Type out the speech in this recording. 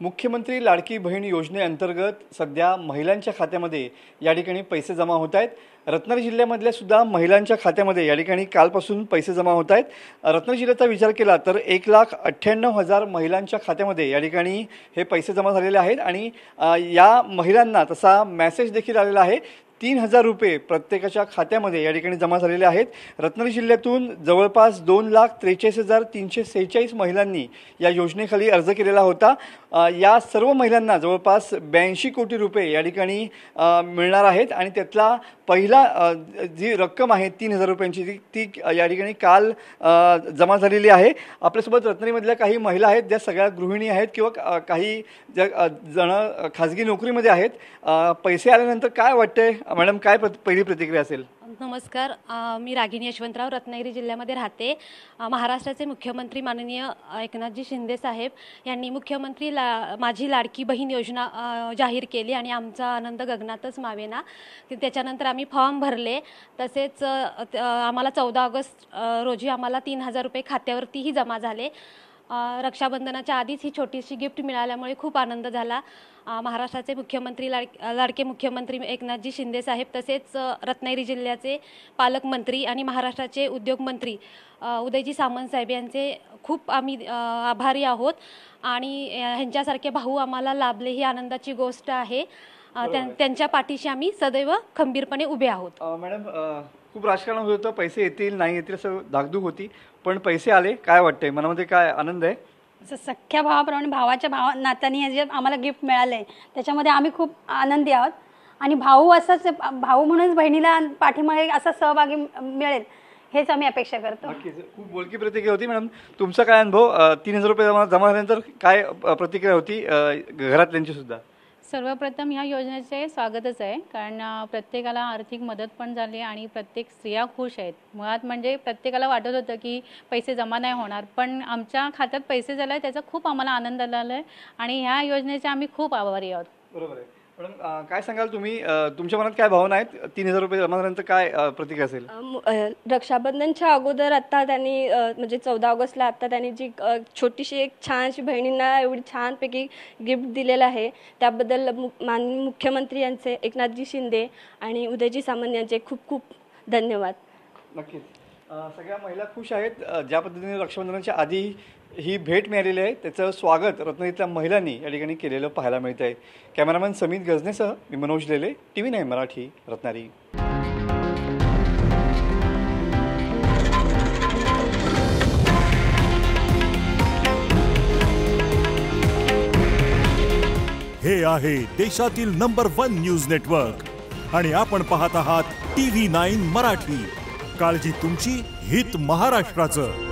मुख्यमंत्री लाडकी बहीण योजनेअंतर्गत सध्या महिलांच्या खात्यामध्ये या ठिकाणी पैसे जमा होत आहेत। रत्नागिरी जिल्ह्यामधल्या सुद्धा महिलांच्या खात्यामध्ये या ठिकाणी कालपासून पैसे जमा होत आहेत। रत्नागिरी जिल्ह्याचा विचार केला तर 1,98,000 महिलांच्या खात्यामध्ये या ठिकाणी हे पैसे जमा झालेले आहेत आणि या महिलांना तसा मेसेज देखील आलेला आहे। 3,000 रुपये प्रत्येकाच्या खात्यामध्ये या ठिकाणी जमा झालेले आहेत। रत्नागिरी जिल्ह्यातून जवळपास 2,43,346 महिलांनी या योजनेखाली अर्ज केलेला होता। या सर्व महिलांना जवळपास 82 कोटी रुपये या ठिकाणी मिळणार आहेत आणि त्यातला पहिला जी रक्कम आहे 3,000 रुपयांची ती या ठिकाणी काल जमा झालेली आहे। आपल्यासोबत रत्नागिरीमधल्या काही महिला आहेत ज्या सगळ्या गृहिणी आहेत किंवा काही जण खाजगी नोकरीमध्ये आहेत। पैसे आल्यानंतर काय वाटतंय मॅडम, काय पहिली प्रतिक्रिया असेल? नमस्कार, मी रागिनी यशवंतराव रत्नागिरी जिल्ह्यामध्ये राहते। महाराष्ट्राचे मुख्यमंत्री माननीय एकनाथजी शिंदे साहेब यांनी मुख्यमंत्री माझी लाडकी बहीण योजना जाहीर केली आणि आमचा आनंद गगनातच मावेना। त्याच्यानंतर आम्ही फॉर्म भरले, तसेच आम्हाला 14 ऑगस्ट रोजी आम्हाला 3,000 रुपये खात्यावरतीही जमा झाले। रक्षाबंधनाच्या आधीच ही छोटीशी गिफ्ट मिळाल्यामुळे खूप आनंद झाला। महाराष्ट्राचे मुख्यमंत्री लाडके मुख्यमंत्री एकनाथजी शिंदे साहेब तसेच रत्नागिरी जिल्ह्याचे पालकमंत्री आणि महाराष्ट्राचे उद्योगमंत्री उदयजी सामंत साहेब यांचे खूप आम्ही आभारी आहोत आणि ह्यांच्यासारखे भाऊ आम्हाला लाभले ही आनंदाची गोष्ट आहे। त्यांच्या पाठीशी आम्ही सदैव खंबीरपणे उभे आहोत। मॅडम, खूप राजकारण होतं, पैसे येतील नाही येतील असं धाकधूक होती, पण पैसे आले, काय वाटतंय मनामध्ये, काय आनंद आहे? सख्या भावाप्रमाणे भावाच्या नात्याने जे आम्हाला गिफ्ट मिळाले त्याच्यामध्ये आम्ही खूप आनंदी आहोत आणि भाऊ असंच भाऊ म्हणून बहिणीला पाठीमागे असा सहभागी मिळेल हेच आम्ही अपेक्षा करतो। खूप बोलकी प्रतिक्रिया होती मॅडम, तुमचा काय अनुभव? 3,000 रुपये जमा झाल्यानंतर काय प्रतिक्रिया होती घरातल्यांची सुद्धा? सर्वप्रथम ह्या योजनेचे स्वागतच आहे, कारण प्रत्येकाला आर्थिक मदत पण झाली आणि प्रत्येक स्त्रिया खुश आहेत। मुळात म्हणजे प्रत्येकाला वाटत होतं की पैसे जमा नाही होणार, पण आमच्या खात्यात पैसे झाले त्याचा खूप आम्हाला आनंद झाला आहे आणि ह्या योजनेचे आम्ही खूप आभारी आहोत। बरोबर आहे मॅडम, काय सांगाल तुम्ही? तुमच्या मनात काय भावना आहेत? 3,000 रुपये जमा झाल्यानंतर काय प्रतिक्रिया असेल? रक्षाबंधनच्या अगोदर आता त्यांनी म्हणजे 14 ऑगस्टला आता त्यांनी जी छोटीशी एक छानशी बहिणींना एवढी छानपैकी गिफ्ट दिलेलं आहे त्याबद्दल माननीय मुख्यमंत्री यांचे एकनाथजी शिंदे आणि उदयजी सामंत यांचे खूप खूप धन्यवाद। नक्कीच सगळ्या महिला खुश आहेत। ज्या पद्धतीने रक्षाबंधनाच्या आधी ही भेट मिळालेली आहे त्याचं स्वागत रत्नागिरीतल्या महिलांनी या ठिकाणी केलेलं पाहायला मिळत आहे। कॅमेरामॅन समीत गजनेसह मी मनोज लेले, TV9 मराठी, रत्नागिरी। हे आहे देशातील नंबर 1 न्यूज नेटवर्क आणि आपण पाहत आहात TV9 मराठी। काळजी तुमची, हित महाराष्ट्राचं।